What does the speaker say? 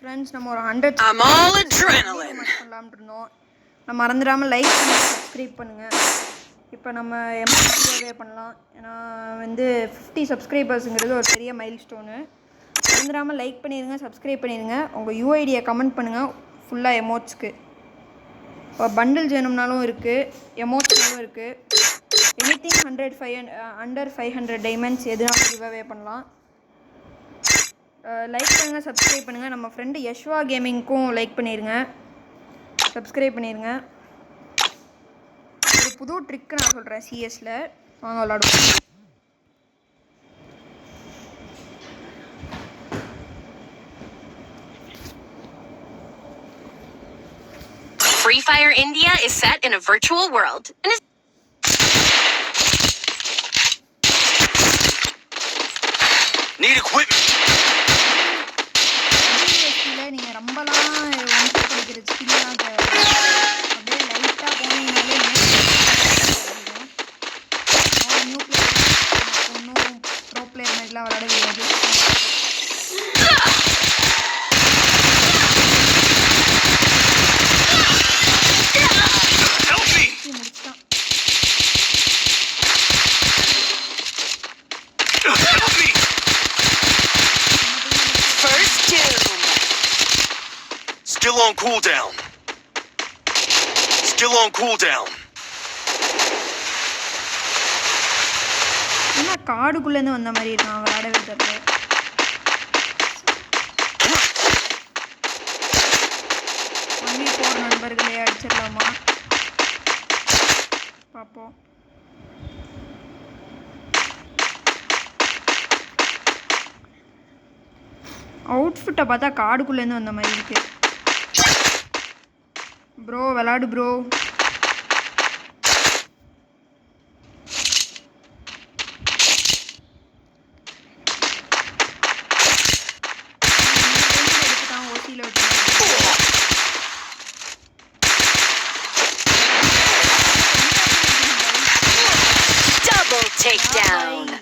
Friends நம்ம ஒரு 100 I'm all adrenaline. பண்ணலாம்னு இருந்தோம். நம்ம மறந்துடாமல் லைக் பண்ணி சப்ஸ்கிரைப் பண்ணுங்கள். இப்போ நம்ம எம்எஸ்வே பண்ணலாம். ஏன்னா வந்து 50 சப்ஸ்கிரைபர்ஸுங்கிறது ஒரு பெரிய மைல் ஸ்டோனு. மறந்துடாமல் லைக் பண்ணிடுங்க, சப்ஸ்கிரைப் பண்ணிடுங்க. உங்கள் யூஐடியை கமெண்ட் பண்ணுங்கள் ஃபுல்லாக எமோட்ஸ்க்கு. இப்போ பண்டில்ஸ் வேணும்னாலும் இருக்குது, எமோட்ஸ்னாலும் இருக்குது. எனிதிங் அண்டர் 500 டைமண்ட்ஸ் எதுனாலும் கிவ்அவே பண்ணலாம். லைக் பண்ணுங்கள், சப்ஸ்கிரைப் பண்ணுங்கள். நம்ம ஃப்ரெண்டு யஷ்வா கேமிங்க்கும் லைக் பண்ணிடுங்க, சப்ஸ்கிரைப் பண்ணிடுங்க. ஒரு புது ட்ரிக் நான் சொல்கிறேன் சிஎஸில், வாங்க விளாடுவோம். Free Fire India is set in a virtual world and is need equipment. நீங்கள் ரொம்பலாம் ஒன்று படிக்கிற ஸ்கில்லாம் தேவை. அப்படியே லைட்டாக போனீங்கனாலே நியூ பிளேயர் ஒன்றும் ப்ரோ பிளேயர் மாதிரிலாம் விளாட முடியாது. Still on cooldown. Still on cooldown. என்ன காடுக்குள்ளேருந்து வந்த மாதிரி இருக்கான், விளையாடவே தெரியல. ஒன்லி 4 நண்பர்களே அடிச்சிடலாமா பார்ப்போம். அவுட்ஃபிட்டை பார்த்தா காடுக்குள்ளேருந்து வந்த மாதிரி இருக்கு. ப்ரோ விளாடு ப்ரோ. ஓசியில் விட்டு double takedown.